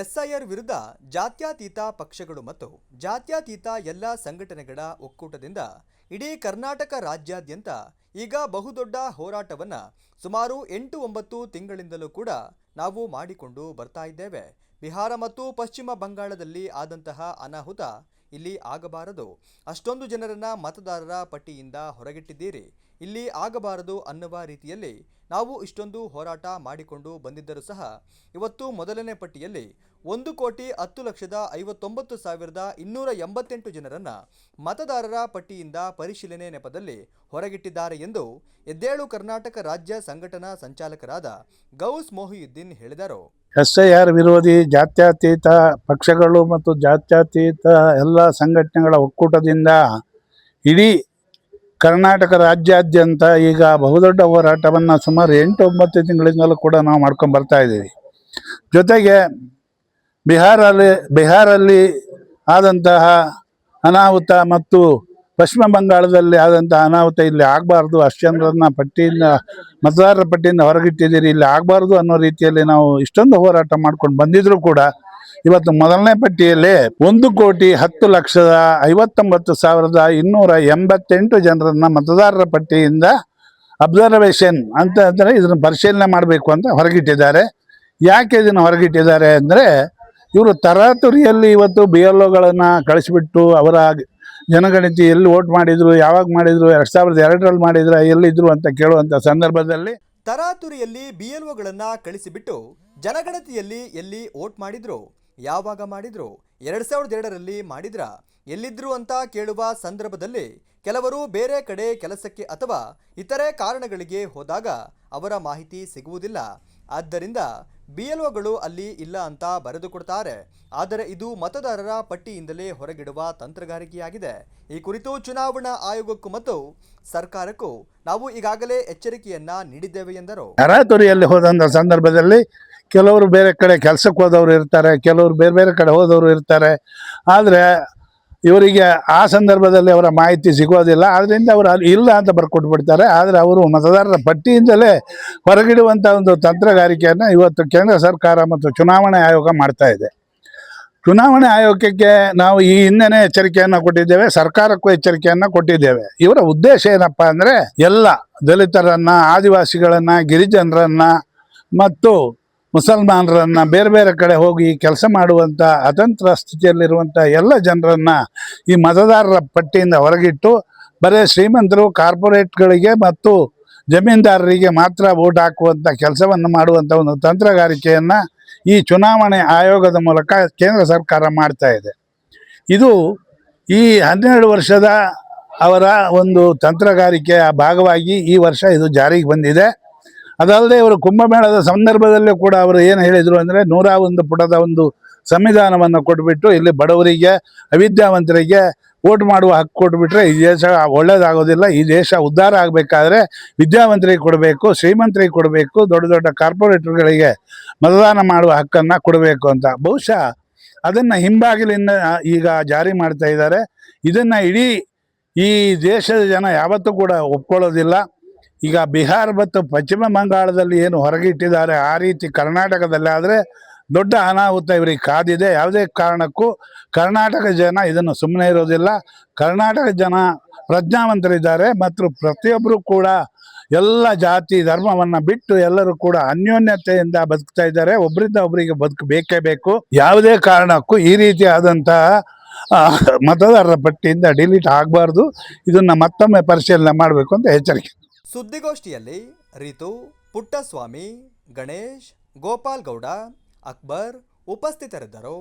SIR ವಿರುದ್ಧ ಜಾತ್ಯತೀತ ಪಕ್ಷಗಳು ಮತ್ತು ಜಾತ್ಯತೀತ ಎಲ್ಲ ಸಂಘಟನೆಗಳ ಒಕ್ಕೂಟದಿಂದ ಇಡೀ ಕರ್ನಾಟಕ ರಾಜ್ಯಾದ್ಯಂತ ಈಗ ಬಹುದೊಡ್ಡ ಹೋರಾಟವನ್ನು ಸುಮಾರು 8-9 ತಿಂಗಳಿಂದಲೂ ಕೂಡ ನಾವು ಮಾಡಿಕೊಂಡು ಬರ್ತಾ ಇದ್ದೇವೆ. ಬಿಹಾರ ಮತ್ತು ಪಶ್ಚಿಮ ಬಂಗಾಳದಲ್ಲಿ ಆದಂತಹ ಅನಾಹುತ ಇಲ್ಲಿ ಆಗಬಾರದು, ಅಷ್ಟೊಂದು ಜನರನ್ನ ಮತದಾರರ ಪಟ್ಟಿಯಿಂದ ಹೊರಗಿಟ್ಟಿದ್ದೀರಿ, ಇಲ್ಲಿ ಆಗಬಾರದು ಅನ್ನುವ ರೀತಿಯಲ್ಲಿ ನಾವು ಇಷ್ಟೊಂದು ಹೋರಾಟ ಮಾಡಿಕೊಂಡು ಬಂದಿದ್ದರೂ ಸಹ ಇವತ್ತು ಮೊದಲನೇ ಪಟ್ಟಿಯಲ್ಲಿ 1,50,59,288 ಜನರನ್ನ ಮತದಾರರ ಪಟ್ಟಿಯಿಂದ ಪರಿಶೀಲನೆ ನೆಪದಲ್ಲಿ ಹೊರಗಿಟ್ಟಿದ್ದಾರೆ ಎಂದು ಎದ್ದೇಳು ಕರ್ನಾಟಕ ರಾಜ್ಯ ಸಂಘಟನಾ ಸಂಚಾಲಕರಾದ ಗೌಸ್ ಮೊಹಿಯುದ್ದೀನ್ ಹೇಳಿದರು. ಎಸ್ಐಆರ್ ವಿರೋಧಿ ಜಾತ್ಯತೀತ ಪಕ್ಷಗಳು ಮತ್ತು ಜಾತ್ಯತೀತ ಎಲ್ಲ ಸಂಘಟನೆಗಳ ಒಕ್ಕೂಟದಿಂದ ಇಡೀ ಕರ್ನಾಟಕ ರಾಜ್ಯಾದ್ಯಂತ ಈಗ ಬಹುದೊಡ್ಡ ಹೋರಾಟವನ್ನು ಸುಮಾರು 8-9 ತಿಂಗಳಿಂದಲೂ ಕೂಡ ನಾವು ಮಾಡ್ಕೊಂಡು ಬರ್ತಾ ಇದ್ದೀವಿ. ಜೊತೆಗೆ ಬಿಹಾರಲ್ಲಿ ಆದಂತಹ ಅನಾಹುತ ಮತ್ತು ಪಶ್ಚಿಮ ಬಂಗಾಳದಲ್ಲಿ ಆದಂತಹ ಅನಾಹುತ ಇಲ್ಲಿ ಆಗಬಾರ್ದು, ಅಷ್ಟು ಜನರನ್ನ ಮತದಾರರ ಪಟ್ಟಿಯಿಂದ ಹೊರಗಿಟ್ಟಿದ್ದೀರಿ, ಇಲ್ಲಿ ಆಗಬಾರ್ದು ಅನ್ನೋ ರೀತಿಯಲ್ಲಿ ನಾವು ಇಷ್ಟೊಂದು ಹೋರಾಟ ಮಾಡ್ಕೊಂಡು ಬಂದಿದ್ರು ಕೂಡ ಇವತ್ತು ಮೊದಲನೇ ಪಟ್ಟಿಯಲ್ಲಿ 1,50,59,288 ಜನರನ್ನ ಮತದಾರರ ಪಟ್ಟಿಯಿಂದ ಅಬ್ಸರ್ವೇಷನ್ ಅಂತ ಅಂದರೆ ಇದನ್ನು ಪರಿಶೀಲನೆ ಮಾಡಬೇಕು ಅಂತ ಹೊರಗಿಟ್ಟಿದ್ದಾರೆ. ಯಾಕೆ ಇದನ್ನು ಹೊರಗಿಟ್ಟಿದ್ದಾರೆ ಅಂದರೆ ಇವರು ತರಾತುರಿಯಲ್ಲಿ ಇವತ್ತು BLOಗಳನ್ನು ಕಳಿಸಿಬಿಟ್ಟು ಅವರ ಜನಗಣತಿ ಎಲ್ಲಿ ವೋಟ್ ಮಾಡಿದ್ರು, ಯಾವಾಗ ಮಾಡಿದ್ರು, 2002ರಲ್ಲಿ ಮಾಡಿದ್ರ, ಎಲ್ಲಿದ್ರು ಅಂತ ಕೇಳುವಂಥ ಸಂದರ್ಭದಲ್ಲಿ ತರಾತುರಿಯಲ್ಲಿ BLOಗಳನ್ನ ಕಳಿಸಿಬಿಟ್ಟು ಜನಗಣತಿಯಲ್ಲಿ ಎಲ್ಲಿ ವೋಟ್ ಮಾಡಿದ್ರು, ಯಾವಾಗ ಮಾಡಿದ್ರು, 2002ರಲ್ಲಿ ಮಾಡಿದ್ರ, ಎಲ್ಲಿದ್ರು ಅಂತ ಕೇಳುವ ಸಂದರ್ಭದಲ್ಲಿ ಕೆಲವರು ಬೇರೆ ಕಡೆ ಕೆಲಸಕ್ಕೆ ಅಥವಾ ಇತರೆ ಕಾರಣಗಳಿಗೆ ಹೋದಾಗ ಅವರ ಮಾಹಿತಿ ಸಿಗುವುದಿಲ್ಲ. ಆದ್ದರಿಂದ BLOಗಳು ಅಲ್ಲಿ ಇಲ್ಲ ಅಂತ ಬರೆದು ಕೊಡ್ತಾರೆ. ಆದರೆ ಇದು ಮತದಾರರ ಪಟ್ಟಿಯಿಂದಲೇ ಹೊರಗಿಡುವ ತಂತ್ರಗಾರಿಕೆಯಾಗಿದೆ. ಈ ಕುರಿತು ಚುನಾವಣಾ ಆಯೋಗಕ್ಕೂ ಮತ್ತು ಸರ್ಕಾರಕ್ಕೂ ನಾವು ಈಗಾಗಲೇ ಎಚ್ಚರಿಕೆಯನ್ನ ನೀಡಿದ್ದೇವೆ ಎಂದರು. ತರಾತುರಿಯಲ್ಲಿ ಹೋದಂಥ ಸಂದರ್ಭದಲ್ಲಿ ಕೆಲವರು ಬೇರೆ ಕಡೆ ಕೆಲಸಕ್ಕೆ ಹೋದವರು ಇರ್ತಾರೆ, ಕೆಲವರು ಬೇರೆ ಬೇರೆ ಕಡೆ ಹೋದವರು ಇರ್ತಾರೆ. ಆದರೆ ಇವರಿಗೆ ಆ ಸಂದರ್ಭದಲ್ಲಿ ಅವರ ಮಾಹಿತಿ ಸಿಗೋದಿಲ್ಲ. ಆದ್ದರಿಂದ ಅವರು ಅಲ್ಲಿ ಇಲ್ಲ ಅಂತ ಬರ್ಕೊಟ್ಬಿಡ್ತಾರೆ. ಆದರೆ ಅವರು ಮತದಾರರ ಪಟ್ಟಿಯಿಂದಲೇ ಹೊರಗಿಡುವಂಥ ಒಂದು ತಂತ್ರಗಾರಿಕೆಯನ್ನು ಇವತ್ತು ಕೇಂದ್ರ ಸರ್ಕಾರ ಮತ್ತು ಚುನಾವಣಾ ಆಯೋಗ ಮಾಡ್ತಾ ಇದೆ. ಚುನಾವಣಾ ಆಯೋಗಕ್ಕೆ ನಾವು ಈ ಹಿಂದೆನೇ ಎಚ್ಚರಿಕೆಯನ್ನು ಕೊಟ್ಟಿದ್ದೇವೆ, ಸರ್ಕಾರಕ್ಕೂ ಎಚ್ಚರಿಕೆಯನ್ನು ಕೊಟ್ಟಿದ್ದೇವೆ. ಇವರ ಉದ್ದೇಶ ಏನಪ್ಪ ಅಂದರೆ ಎಲ್ಲ ದಲಿತರನ್ನು, ಆದಿವಾಸಿಗಳನ್ನು, ಗಿರಿಜನರನ್ನು ಮತ್ತು ಮುಸಲ್ಮಾನರನ್ನು ಬೇರೆ ಬೇರೆ ಕಡೆ ಹೋಗಿ ಕೆಲಸ ಮಾಡುವಂಥ ಅತಂತ್ರ ಸ್ಥಿತಿಯಲ್ಲಿರುವಂಥ ಎಲ್ಲ ಜನರನ್ನು ಈ ಮತದಾರರ ಪಟ್ಟಿಯಿಂದ ಹೊರಗಿಟ್ಟು ಬರೀ ಶ್ರೀಮಂತರು, ಕಾರ್ಪೊರೇಟ್ಗಳಿಗೆ ಮತ್ತು ಜಮೀನ್ದಾರರಿಗೆ ಮಾತ್ರ ವೋಟ್ ಹಾಕುವಂಥ ಕೆಲಸವನ್ನು ಮಾಡುವಂಥ ಒಂದು ತಂತ್ರಗಾರಿಕೆಯನ್ನು ಈ ಚುನಾವಣೆ ಆಯೋಗದ ಮೂಲಕ ಕೇಂದ್ರ ಸರ್ಕಾರ ಮಾಡ್ತಾ ಇದೆ. ಇದು ಈ 12 ವರ್ಷದ ಅವರ ಒಂದು ತಂತ್ರಗಾರಿಕೆಯ ಭಾಗವಾಗಿ ಈ ವರ್ಷ ಇದು ಜಾರಿಗೆ ಬಂದಿದೆ. ಅದಲ್ಲದೆ ಇವರು ಕುಂಭಮೇಳದ ಸಂದರ್ಭದಲ್ಲೂ ಕೂಡ ಅವರು ಏನು ಹೇಳಿದರು ಅಂದರೆ 101 ಪುಟದ ಒಂದು ಸಂವಿಧಾನವನ್ನು ಕೊಟ್ಬಿಟ್ಟು ಇಲ್ಲಿ ಬಡವರಿಗೆ, ಅವಿದ್ಯಾವಂತರಿಗೆ ವೋಟ್ ಮಾಡುವ ಹಕ್ಕು ಕೊಟ್ಬಿಟ್ರೆ ಈ ದೇಶ ಒಳ್ಳೇದಾಗೋದಿಲ್ಲ, ಈ ದೇಶ ಉದ್ಧಾರ ಆಗಬೇಕಾದ್ರೆ ವಿದ್ಯಾವಂತರಿಗೆ ಕೊಡಬೇಕು, ಶ್ರೀಮಂತರಿಗೆ ಕೊಡಬೇಕು, ದೊಡ್ಡ ದೊಡ್ಡ ಕಾರ್ಪೊರೇಟರ್ಗಳಿಗೆ ಮತದಾನ ಮಾಡುವ ಹಕ್ಕನ್ನು ಕೊಡಬೇಕು ಅಂತ ಬಹುಶಃ ಅದನ್ನು ಹಿಂಬಾಗಿಲಿಂದ ಈಗ ಜಾರಿ ಮಾಡ್ತಾ ಇದ್ದಾರೆ. ಇದನ್ನು ಇಡೀ ಈ ದೇಶದ ಜನ ಯಾವತ್ತೂ ಕೂಡ ಒಪ್ಕೊಳ್ಳೋದಿಲ್ಲ. ಈಗ ಬಿಹಾರ ಮತ್ತು ಪಶ್ಚಿಮ ಬಂಗಾಳದಲ್ಲಿ ಏನು ಹೊರಗಿಟ್ಟಿದ್ದಾರೆ ಆ ರೀತಿ ಕರ್ನಾಟಕದಲ್ಲಿ ಆದರೆ ದೊಡ್ಡ ಅನಾಹುತ ಇವರಿಗೆ ಕಾದಿದೆ. ಯಾವುದೇ ಕಾರಣಕ್ಕೂ ಕರ್ನಾಟಕ ಜನ ಇದನ್ನು ಸುಮ್ಮನೆ ಇರೋದಿಲ್ಲ. ಕರ್ನಾಟಕ ಜನ ಪ್ರಜ್ಞಾವಂತರಿದ್ದಾರೆ ಮತ್ತು ಪ್ರತಿಯೊಬ್ಬರು ಕೂಡ ಎಲ್ಲ ಜಾತಿ ಧರ್ಮವನ್ನು ಬಿಟ್ಟು ಎಲ್ಲರೂ ಕೂಡ ಅನ್ಯೋನ್ಯತೆಯಿಂದ ಬದುಕ್ತಾ ಇದ್ದಾರೆ. ಒಬ್ಬರಿಂದ ಒಬ್ಬರಿಗೆ ಬೇಕೇ ಬೇಕು. ಯಾವುದೇ ಕಾರಣಕ್ಕೂ ಈ ರೀತಿಯಾದಂತಹ ಮತದಾರರ ಪಟ್ಟಿಯಿಂದ ಡಿಲೀಟ್ ಆಗಬಾರ್ದು. ಇದನ್ನು ಮತ್ತೊಮ್ಮೆ ಪರಿಶೀಲನೆ ಮಾಡಬೇಕು ಅಂತ ಎಚ್ಚರಿಕೆ. ಸುದ್ದಿಗೋಷ್ಠಿಯಲ್ಲಿ ರೀತು, ಪುಟ್ಟಸ್ವಾಮಿ, ಗಣೇಶ್, ಗೋಪಾಲ್ ಗೌಡ, ಅಕ್ಬರ್ ಉಪಸ್ಥಿತರಿದ್ದರು.